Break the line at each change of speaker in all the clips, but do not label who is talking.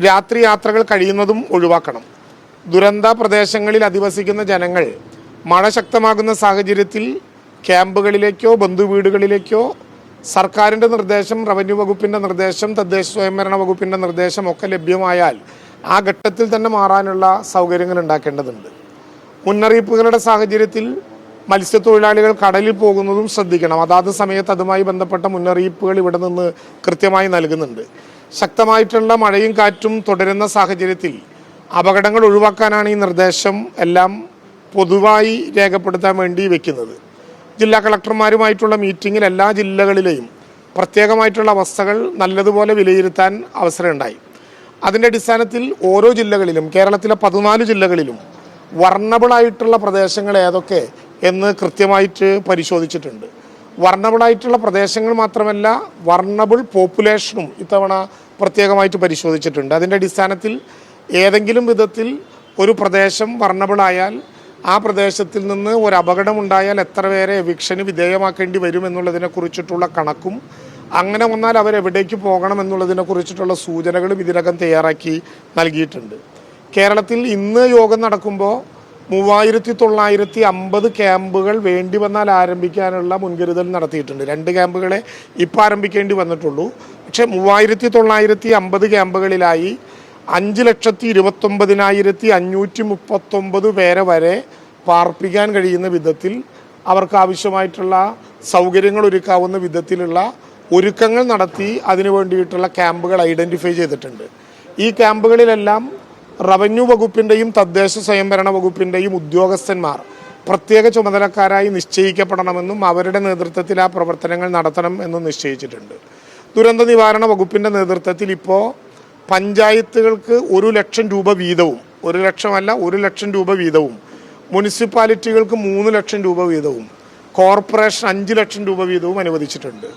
രാത്രി യാത്രകൾ കഴിയുന്നതും ഒഴിവാക്കണം. ദുരന്ത പ്രദേശങ്ങളിൽ അധിവസിക്കുന്ന ജനങ്ങൾ മഴ ശക്തമാകുന്ന സാഹചര്യത്തിൽ ക്യാമ്പുകളിലേക്കോ ബന്ധുവീടുകളിലേക്കോ സർക്കാരിൻ്റെ നിർദ്ദേശം, റവന്യൂ വകുപ്പിൻ്റെ നിർദ്ദേശം, തദ്ദേശ സ്വയംഭരണ വകുപ്പിൻ്റെ നിർദ്ദേശം ഒക്കെ ലഭ്യമായാൽ ആ ഘട്ടത്തിൽ തന്നെ മാറാനുള്ള സൗകര്യങ്ങൾ ഉണ്ടാക്കേണ്ടതുണ്ട്. മുന്നറിയിപ്പുകളുടെ സാഹചര്യത്തിൽ മത്സ്യത്തൊഴിലാളികൾ കടലിൽ പോകുന്നതും ശ്രദ്ധിക്കണം. അതാത് സമയത്ത് അതുമായി ബന്ധപ്പെട്ട മുന്നറിയിപ്പുകൾ ഇവിടെ നിന്ന് കൃത്യമായി നൽകുന്നുണ്ട്. ശക്തമായിട്ടുള്ള മഴയും കാറ്റും തുടരുന്ന സാഹചര്യത്തിൽ അപകടങ്ങൾ ഒഴിവാക്കാനാണ് ഈ നിർദ്ദേശം എല്ലാം പൊതുവായി രേഖപ്പെടുത്താൻ വേണ്ടി വെക്കുന്നത്. ജില്ലാ കളക്ടർമാരുമായിട്ടുള്ള മീറ്റിങ്ങിൽ എല്ലാ ജില്ലകളിലെയും പ്രത്യേകമായിട്ടുള്ള അവസ്ഥകൾ നല്ലതുപോലെ വിലയിരുത്താൻ അവസരമുണ്ടായി. അതിൻ്റെ അടിസ്ഥാനത്തിൽ ഓരോ ജില്ലകളിലും, കേരളത്തിലെ 14 ജില്ലകളിലും വർണബിളായിട്ടുള്ള പ്രദേശങ്ങൾ ഏതൊക്കെ എന്ന് കൃത്യമായിട്ട് പരിശോധിച്ചിട്ടുണ്ട്. വർണബിളായിട്ടുള്ള പ്രദേശങ്ങൾ മാത്രമല്ല, വർണബിൾ പോപ്പുലേഷനും ഇത്തവണ പ്രത്യേകമായിട്ട് പരിശോധിച്ചിട്ടുണ്ട്. അതിൻ്റെ അടിസ്ഥാനത്തിൽ ഏതെങ്കിലും വിധത്തിൽ ഒരു പ്രദേശം വർണബിളായാൽ ആ പ്രദേശത്തിൽ നിന്ന് ഒരു അപകടമുണ്ടായാൽ എത്ര പേരെ എവിക്ഷന് വിധേയമാക്കേണ്ടി വരും എന്നുള്ളതിനെക്കുറിച്ചിട്ടുള്ള കണക്കും, അങ്ങനെ വന്നാൽ അവരെവിടേക്ക് പോകണം എന്നുള്ളതിനെക്കുറിച്ചിട്ടുള്ള സൂചനകളും ഇതിനകം തയ്യാറാക്കി നൽകിയിട്ടുണ്ട്. കേരളത്തിൽ ഇന്ന് യോഗം നടക്കുമ്പോൾ 3950 ക്യാമ്പുകൾ വേണ്ടി വന്നാൽ ആരംഭിക്കാനുള്ള മുൻകരുതൽ നടത്തിയിട്ടുണ്ട്. 2 ക്യാമ്പുകളെ ഇപ്പോൾ ആരംഭിക്കേണ്ടി വന്നിട്ടുള്ളൂ. പക്ഷേ 3950 ക്യാമ്പുകളിലായി 5,29,539 പേരെ വരെ പാർപ്പിക്കാൻ കഴിയുന്ന വിധത്തിൽ അവർക്ക് ആവശ്യമായിട്ടുള്ള സൗകര്യങ്ങൾ ഒരുക്കാവുന്ന വിധത്തിലുള്ള ഒരുക്കങ്ങൾ നടത്തി അതിനു വേണ്ടിയിട്ടുള്ള ക്യാമ്പുകൾ ഐഡൻറ്റിഫൈ ചെയ്തിട്ടുണ്ട്. ഈ ക്യാമ്പുകളിലെല്ലാം റവന്യൂ വകുപ്പിൻ്റെയും തദ്ദേശ സ്വയംഭരണ വകുപ്പിൻ്റെയും ഉദ്യോഗസ്ഥന്മാർ പ്രത്യേക ചുമതലക്കാരായി നിശ്ചയിക്കപ്പെടണമെന്നും അവരുടെ നേതൃത്വത്തിൽ ആ പ്രവർത്തനങ്ങൾ നടത്തണം എന്നും നിശ്ചയിച്ചിട്ടുണ്ട്. ദുരന്ത നിവാരണ വകുപ്പിൻ്റെ നേതൃത്വത്തിൽ ഇപ്പോൾ പഞ്ചായത്തുകൾക്ക് 1 ലക്ഷം രൂപ വീതവും, 1 ലക്ഷമല്ല 1 ലക്ഷം രൂപ വീതവും, മുനിസിപ്പാലിറ്റികൾക്ക് 3 ലക്ഷം രൂപ വീതവും, കോർപ്പറേഷൻ 5 ലക്ഷം രൂപ വീതവും അനുവദിച്ചിട്ടുണ്ട്.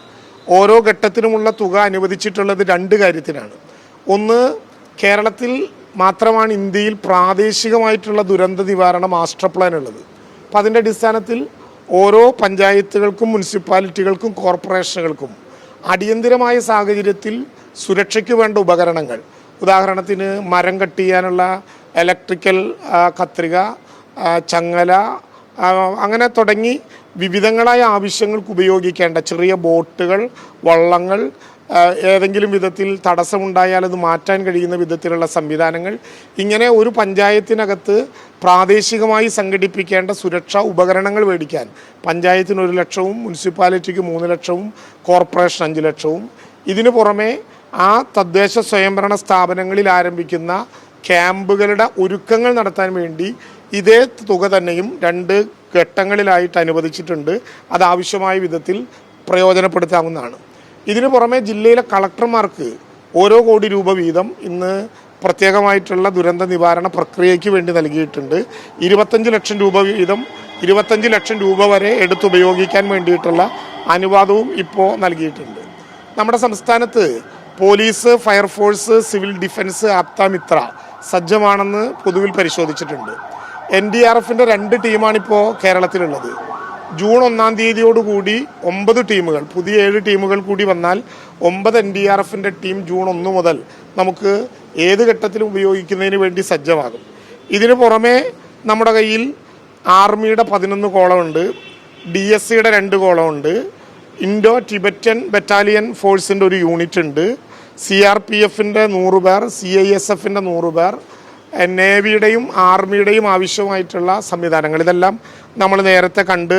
ഓരോ ഘട്ടത്തിനുമുള്ള തുക അനുവദിച്ചിട്ടുള്ളത് 2 കാര്യത്തിനാണ്. ഒന്ന്, കേരളത്തിൽ മാത്രമാണ് ഇന്ത്യയിൽ പ്രാദേശികമായിട്ടുള്ള ദുരന്ത നിവാരണ മാസ്റ്റർ പ്ലാൻ ഉള്ളത്. അപ്പം അതിൻ്റെ അടിസ്ഥാനത്തിൽ ഓരോ പഞ്ചായത്തുകൾക്കും മുനിസിപ്പാലിറ്റികൾക്കും കോർപ്പറേഷനുകൾക്കും അടിയന്തിരമായ സാഹചര്യത്തിൽ സുരക്ഷയ്ക്ക് വേണ്ട ഉപകരണങ്ങൾ, ഉദാഹരണത്തിന് മരം കട്ട് ചെയ്യാനുള്ള ഇലക്ട്രിക്കൽ കത്രിക, ചങ്ങല, അങ്ങനെ തുടങ്ങി വിവിധങ്ങളായ ആവശ്യങ്ങൾക്ക് ഉപയോഗിക്കേണ്ട ചെറിയ ബോട്ടുകൾ, വള്ളങ്ങൾ, ഏതെങ്കിലും വിധത്തിൽ തടസ്സമുണ്ടായാൽ അത് മാറ്റാൻ കഴിയുന്ന വിധത്തിലുള്ള സംവിധാനങ്ങൾ, ഇങ്ങനെ ഒരു പഞ്ചായത്തിനകത്ത് പ്രാദേശികമായി സംഘടിപ്പിക്കേണ്ട സുരക്ഷാ ഉപകരണങ്ങൾ മേടിക്കാൻ പഞ്ചായത്തിന് 1 ലക്ഷവും മുനിസിപ്പാലിറ്റിക്ക് 3 ലക്ഷവും കോർപ്പറേഷൻ 5 ലക്ഷവും, ഇതിനു പുറമെ ആ തദ്ദേശ സ്വയംഭരണ സ്ഥാപനങ്ങളിൽ ആരംഭിക്കുന്ന ക്യാമ്പുകളുടെ ഒരുക്കങ്ങൾ നടത്താൻ വേണ്ടി ഇതേ തുക തന്നെയും 2 ഘട്ടങ്ങളിലായിട്ട് അനുവദിച്ചിട്ടുണ്ട്. അത് ആവശ്യമായ വിധത്തിൽ പ്രയോജനപ്പെടുത്താവുന്നതാണ്. ഇതിനു പുറമെ ജില്ലയിലെ കളക്ടർമാർക്ക് ഓരോ കോടി രൂപ വീതം ഇന്ന് പ്രത്യേകമായിട്ടുള്ള ദുരന്ത നിവാരണ പ്രക്രിയയ്ക്ക് വേണ്ടി നൽകിയിട്ടുണ്ട്. 25 ലക്ഷം രൂപ വീതം 25 ലക്ഷം രൂപ വരെ എടുത്തുപയോഗിക്കാൻ വേണ്ടിയിട്ടുള്ള അനുവാദവും ഇപ്പോൾ നൽകിയിട്ടുണ്ട്. നമ്മുടെ സംസ്ഥാനത്ത് police, fire force, civil defence, Aapthamitra സജ്ജമാണെന്ന് പൊതുവിൽ പരിശോധിച്ചിട്ടുണ്ട്. NDRFൻ്റെ 2 ടീമാണിപ്പോൾ കേരളത്തിലുള്ളത്. ജൂൺ 1-ാം തീയതിയോടുകൂടി 9 ടീമുകൾ, പുതിയ 7 ടീമുകൾ കൂടി വന്നാൽ 9 NDRFൻ്റെ ടീം ജൂൺ 1 മുതൽ നമുക്ക് ഏത് ഘട്ടത്തിലും ഉപയോഗിക്കുന്നതിന് വേണ്ടി സജ്ജമാകും. ഇതിനു പുറമെ നമ്മുടെ കയ്യിൽ ആർമിയുടെ 11 കോളമുണ്ട്, DSCയുടെ 2 കോളമുണ്ട്, ഇൻഡോ ടിബറ്റൻ ബറ്റാലിയൻ ഫോഴ്സിൻ്റെ 1 യൂണിറ്റ് ഉണ്ട്, CRPFൻ്റെ 100 പേർ, CISFൻ്റെ 100 പേർ, നേവിയുടെയും ആർമിയുടെയും ആവശ്യമായിട്ടുള്ള സംവിധാനങ്ങൾ, ഇതെല്ലാം നമ്മൾ നേരത്തെ കണ്ട്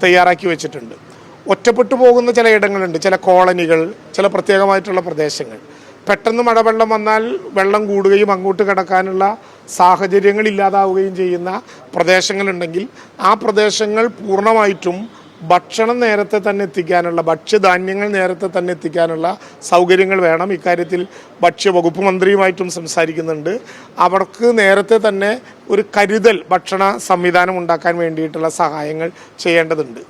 തയ്യാറാക്കി വെച്ചിട്ടുണ്ട്. ഒറ്റപ്പെട്ടു പോകുന്ന ചില ഇടങ്ങളുണ്ട്, ചില കോളനികൾ, ചില പ്രത്യേകമായിട്ടുള്ള പ്രദേശങ്ങൾ. പെട്ടെന്ന് മഴവെള്ളം വന്നാൽ വെള്ളം കൂടുകയും അങ്ങോട്ട് കടക്കാനുള്ള സാഹചര്യങ്ങൾ ഇല്ലാതാവുകയും ചെയ്യുന്ന പ്രദേശങ്ങളുണ്ടെങ്കിൽ ആ പ്രദേശങ്ങൾ പൂർണ്ണമായിട്ടും ഭക്ഷണം നേരത്തെ തന്നെ എത്തിക്കാനുള്ള, ഭക്ഷ്യധാന്യങ്ങൾ നേരത്തെ തന്നെ എത്തിക്കാനുള്ള സൗകര്യങ്ങൾ വേണം. ഇക്കാര്യത്തിൽ ഭക്ഷ്യവകുപ്പ് മന്ത്രിയുമായിട്ടും സംസാരിക്കുന്നുണ്ട്. അവർക്ക് നേരത്തെ തന്നെ ഒരു കരുതൽ ഭക്ഷണ സംവിധാനം ഉണ്ടാക്കാൻ വേണ്ടിയിട്ടുള്ള സഹായങ്ങൾ ചെയ്യേണ്ടതുണ്ട്.